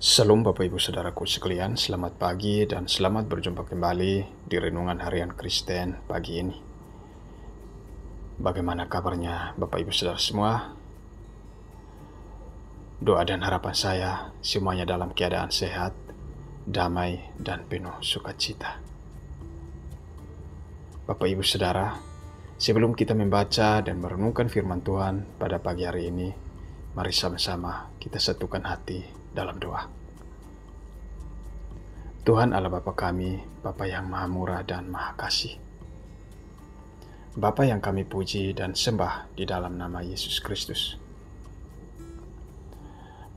Salam Bapak Ibu Saudaraku sekalian, selamat pagi dan selamat berjumpa kembali di Renungan Harian Kristen pagi ini. Bagaimana kabarnya Bapak Ibu Saudara semua? Doa dan harapan saya semuanya dalam keadaan sehat, damai, dan penuh sukacita. Bapak Ibu Saudara, sebelum kita membaca dan merenungkan firman Tuhan pada pagi hari ini, mari sama-sama kita satukan hati dalam doa. Tuhan Allah Bapa kami, Bapa yang Maha Murah dan Maha Kasih. Bapa yang kami puji dan sembah di dalam nama Yesus Kristus.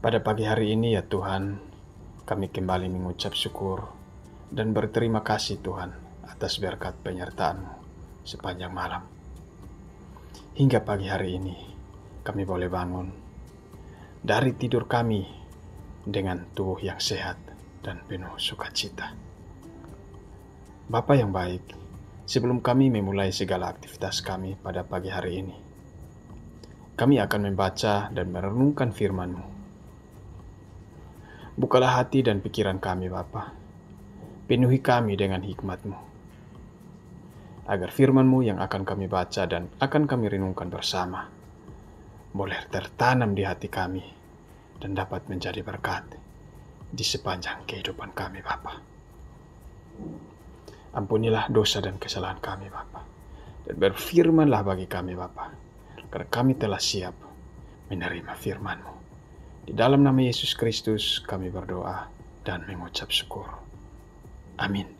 Pada pagi hari ini ya Tuhan, kami kembali mengucap syukur dan berterima kasih Tuhan atas berkat penyertaan-Mu sepanjang malam. Hingga pagi hari ini kami boleh bangun dari tidur kami dengan tubuh yang sehat dan penuh sukacita. Bapa yang baik, sebelum kami memulai segala aktivitas kami pada pagi hari ini, kami akan membaca dan merenungkan firman-Mu. Bukalah hati dan pikiran kami Bapa, penuhi kami dengan hikmat-Mu, agar firman-Mu yang akan kami baca dan akan kami renungkan bersama boleh tertanam di hati kami dan dapat menjadi berkat di sepanjang kehidupan kami Bapa. Ampunilah dosa dan kesalahan kami Bapa, dan berfirmanlah bagi kami Bapa, karena kami telah siap menerima firman-Mu. Di dalam nama Yesus Kristus kami berdoa dan mengucap syukur. Amin.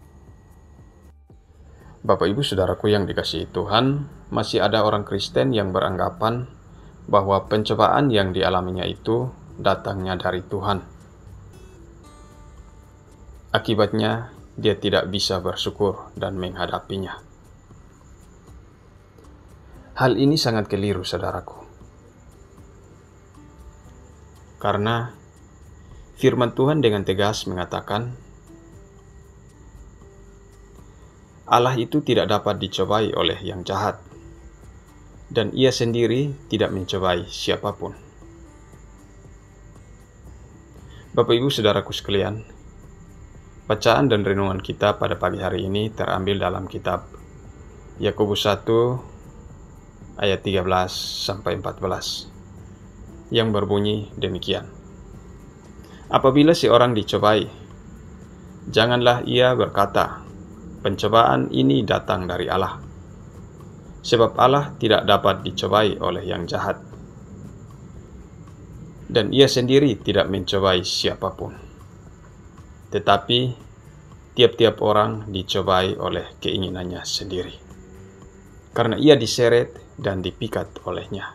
Bapak Ibu Saudaraku yang dikasihi Tuhan, masih ada orang Kristen yang beranggapan bahwa pencobaan yang dialaminya itu datangnya dari Tuhan. Akibatnya, dia tidak bisa bersyukur dan menghadapinya. Hal ini sangat keliru, saudaraku. Karena firman Tuhan dengan tegas mengatakan, Allah itu tidak dapat dicobai oleh yang jahat, dan Ia sendiri tidak mencobai siapapun. Bapak Ibu Saudaraku sekalian, bacaan dan renungan kita pada pagi hari ini terambil dalam kitab Yakobus 1 ayat 13-14 yang berbunyi demikian. Apabila seorang dicobai, janganlah ia berkata, pencobaan ini datang dari Allah. Sebab Allah tidak dapat dicobai oleh yang jahat, dan Ia sendiri tidak mencobai siapapun. Tetapi tiap-tiap orang dicobai oleh keinginannya sendiri, karena ia diseret dan dipikat olehnya.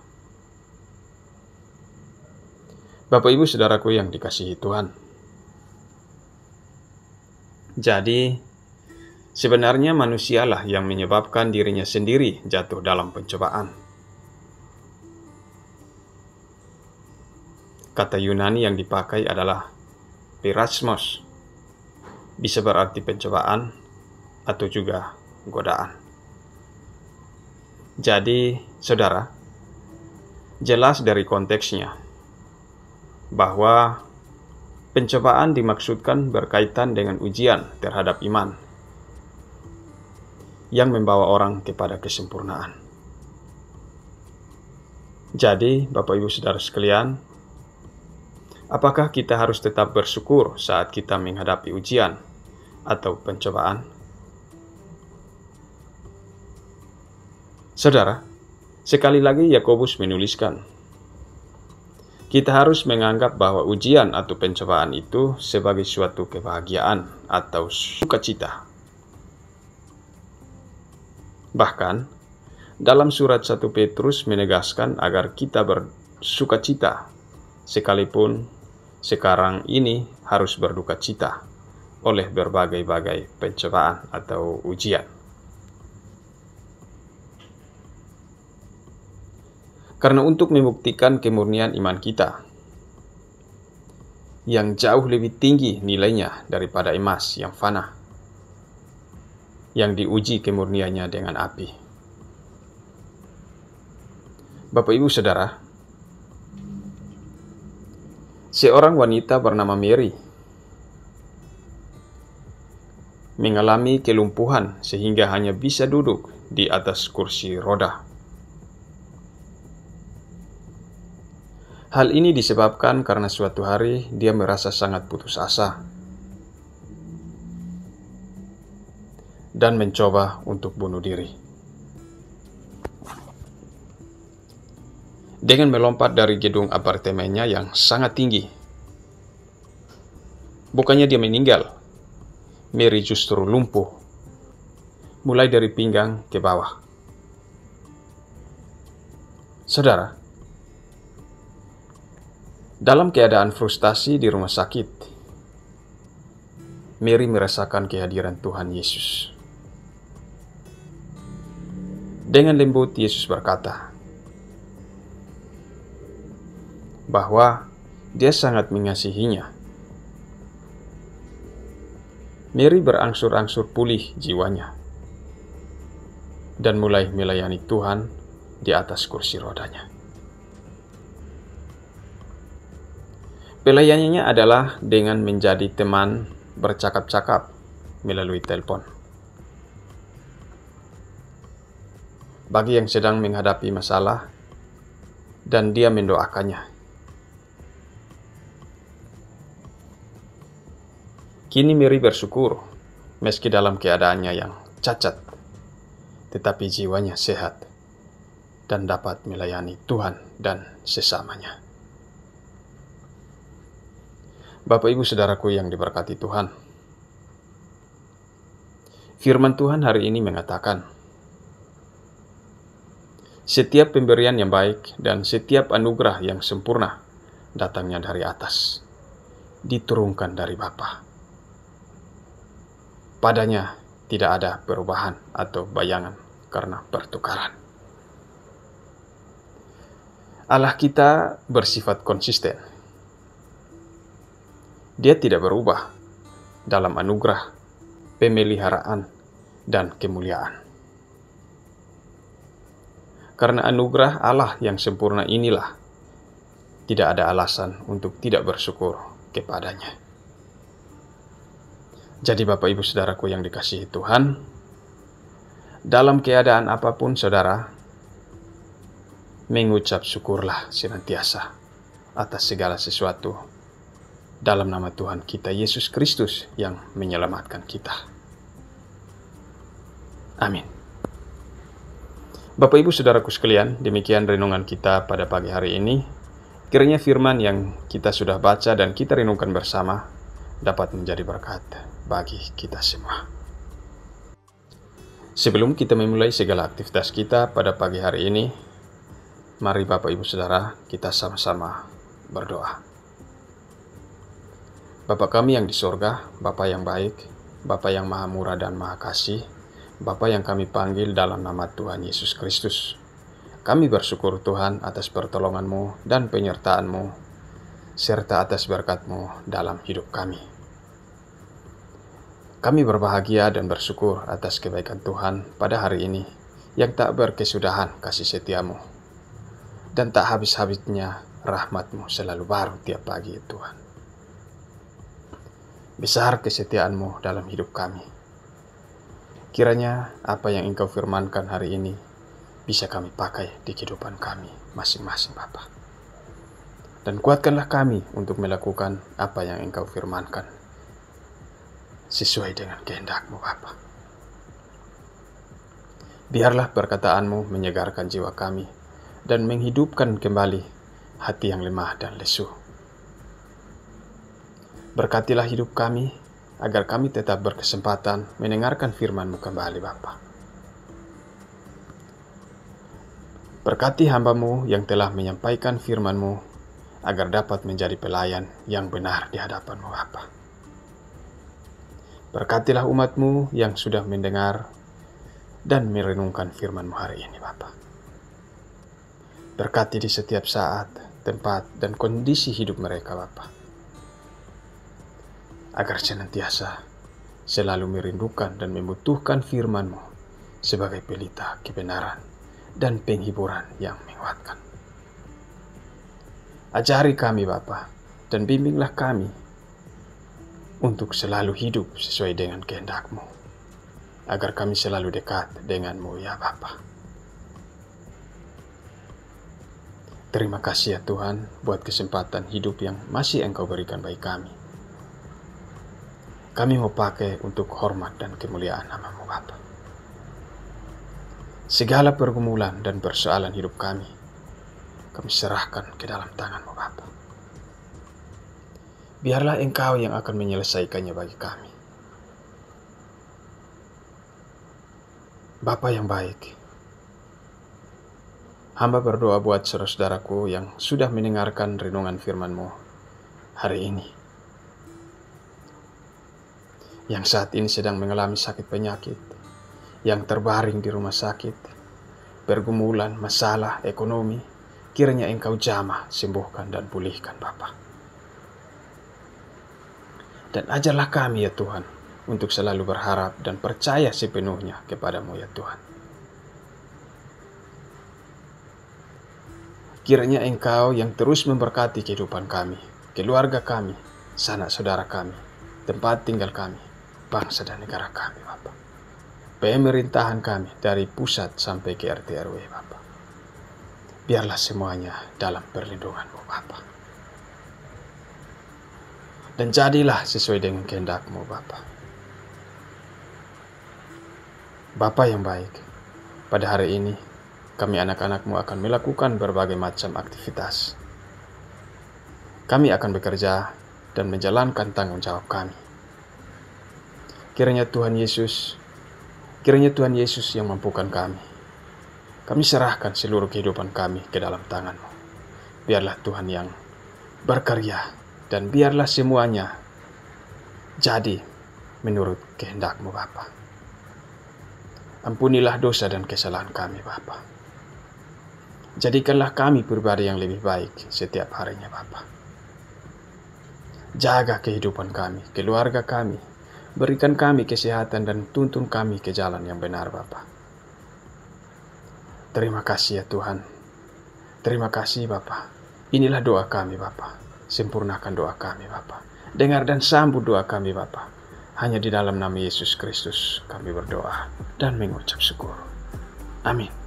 Bapak Ibu Saudaraku yang dikasihi Tuhan, jadi sebenarnya manusialah yang menyebabkan dirinya sendiri jatuh dalam pencobaan. Kata Yunani yang dipakai adalah peirasmos, bisa berarti pencobaan atau juga godaan. Jadi, saudara, jelas dari konteksnya bahwa pencobaan dimaksudkan berkaitan dengan ujian terhadap iman yang membawa orang kepada kesempurnaan. Jadi, Bapak Ibu Saudara sekalian, apakah kita harus tetap bersyukur saat kita menghadapi ujian atau pencobaan? Saudara, sekali lagi Yakobus menuliskan, kita harus menganggap bahwa ujian atau pencobaan itu sebagai suatu kebahagiaan atau sukacita. Bahkan, dalam surat 1 Petrus menegaskan agar kita bersukacita, sekalipun sekarang ini harus berduka cita oleh berbagai-bagai pencobaan atau ujian. Karena untuk membuktikan kemurnian iman kita, yang jauh lebih tinggi nilainya daripada emas yang fana, yang diuji kemurniannya dengan api. Bapak Ibu Saudara, seorang wanita bernama Mary mengalami kelumpuhan sehingga hanya bisa duduk di atas kursi roda. Hal ini disebabkan karena suatu hari dia merasa sangat putus asa dan mencoba untuk bunuh diri. Dengan melompat dari gedung apartemennya yang sangat tinggi. Bukannya dia meninggal, Mary justru lumpuh, mulai dari pinggang ke bawah. Saudara, dalam keadaan frustasi di rumah sakit, Mary merasakan kehadiran Tuhan Yesus. Dengan lembut Yesus berkata bahwa Dia sangat mengasihinya. Mary berangsur-angsur pulih jiwanya dan mulai melayani Tuhan di atas kursi rodanya. Pelayanannya adalah dengan menjadi teman bercakap-cakap melalui telepon. Bagi yang sedang menghadapi masalah, dan dia mendoakannya. Kini Mary bersyukur, meski dalam keadaannya yang cacat, tetapi jiwanya sehat dan dapat melayani Tuhan dan sesamanya. Bapak Ibu Saudaraku yang diberkati Tuhan, firman Tuhan hari ini mengatakan, setiap pemberian yang baik dan setiap anugerah yang sempurna datangnya dari atas, diturunkan dari Bapa. Padanya tidak ada perubahan atau bayangan karena pertukaran. Allah kita bersifat konsisten. Dia tidak berubah dalam anugerah, pemeliharaan, dan kemuliaan. Karena anugerah Allah yang sempurna inilah, tidak ada alasan untuk tidak bersyukur kepadanya. Jadi Bapak Ibu Saudaraku yang dikasihi Tuhan, dalam keadaan apapun saudara, mengucap syukurlah senantiasa atas segala sesuatu dalam nama Tuhan kita Yesus Kristus yang menyelamatkan kita. Amin. Bapak Ibu Saudaraku sekalian, demikian renungan kita pada pagi hari ini. Kiranya firman yang kita sudah baca dan kita renungkan bersama dapat menjadi berkat bagi kita semua. Sebelum kita memulai segala aktivitas kita pada pagi hari ini, mari Bapak Ibu Saudara kita sama-sama berdoa. Bapa kami yang di sorga, Bapa yang baik, Bapa yang maha murah dan maha kasih, Bapa yang kami panggil dalam nama Tuhan Yesus Kristus. Kami bersyukur Tuhan atas pertolongan-Mu dan penyertaan-Mu, serta atas berkat-Mu dalam hidup kami. Kami berbahagia dan bersyukur atas kebaikan Tuhan pada hari ini, yang tak berkesudahan kasih setia-Mu, dan tak habis-habisnya rahmat-Mu selalu baru tiap pagi Tuhan. Besar kesetiaan-Mu dalam hidup kami. Kiranya apa yang Engkau firmankan hari ini bisa kami pakai di kehidupan kami masing-masing Bapa. Dan kuatkanlah kami untuk melakukan apa yang Engkau firmankan sesuai dengan kehendak-Mu Bapa. Biarlah perkataan-Mu menyegarkan jiwa kami dan menghidupkan kembali hati yang lemah dan lesu. Berkatilah hidup kami agar kami tetap berkesempatan mendengarkan firman-Mu kembali Bapa. Berkati hamba-Mu yang telah menyampaikan firman-Mu agar dapat menjadi pelayan yang benar di hadapan-Mu Bapa. Berkatilah umat-Mu yang sudah mendengar dan merenungkan firman-Mu hari ini Bapa. Berkati di setiap saat, tempat, dan kondisi hidup mereka Bapa, agar senantiasa selalu merindukan dan membutuhkan firman-Mu sebagai pelita kebenaran dan penghiburan yang menguatkan. Ajari kami Bapa, dan bimbinglah kami untuk selalu hidup sesuai dengan kehendak-Mu, agar kami selalu dekat dengan-Mu ya Bapa. Terima kasih ya Tuhan buat kesempatan hidup yang masih Engkau berikan bagi kami. Kami mau pakai untuk hormat dan kemuliaan nama-Mu Bapa. Segala pergumulan dan persoalan hidup kami serahkan ke dalam tangan-Mu Bapa. Biarlah Engkau yang akan menyelesaikannya bagi kami. Bapa yang baik, hamba berdoa buat saudara-saudaraku yang sudah mendengarkan renungan firman-Mu hari ini, yang saat ini sedang mengalami sakit penyakit, yang terbaring di rumah sakit, pergumulan, masalah, ekonomi, kiranya Engkau jamah, sembuhkan dan pulihkan Bapa. Dan ajarlah kami ya Tuhan, untuk selalu berharap dan percaya sepenuhnya kepada-Mu ya Tuhan. Kiranya Engkau yang terus memberkati kehidupan kami, keluarga kami, sanak saudara kami, tempat tinggal kami, bangsa dan negara kami Bapa. Pemerintahan kami dari pusat sampai ke RT RW Bapa. Biarlah semuanya dalam perlindungan-Mu Bapa. Dan jadilah sesuai dengan kehendak-Mu Bapa. Bapa yang baik, pada hari ini kami anak-anak-Mu akan melakukan berbagai macam aktivitas. Kami akan bekerja dan menjalankan tanggung jawab kami. Kiranya Tuhan Yesus yang mampukan kami. Kami serahkan seluruh kehidupan kami ke dalam tangan-Mu. Biarlah Tuhan yang berkarya dan biarlah semuanya jadi menurut kehendak-Mu Bapa. Ampunilah dosa dan kesalahan kami Bapa. Jadikanlah kami pribadi yang lebih baik setiap harinya Bapa. Jaga kehidupan kami, keluarga kami, berikan kami kesehatan dan tuntun kami ke jalan yang benar Bapa. Terima kasih ya Tuhan. Terima kasih Bapa. Inilah doa kami Bapa. Sempurnakan doa kami Bapa. Dengar dan sambut doa kami Bapa. Hanya di dalam nama Yesus Kristus kami berdoa dan mengucap syukur. Amin.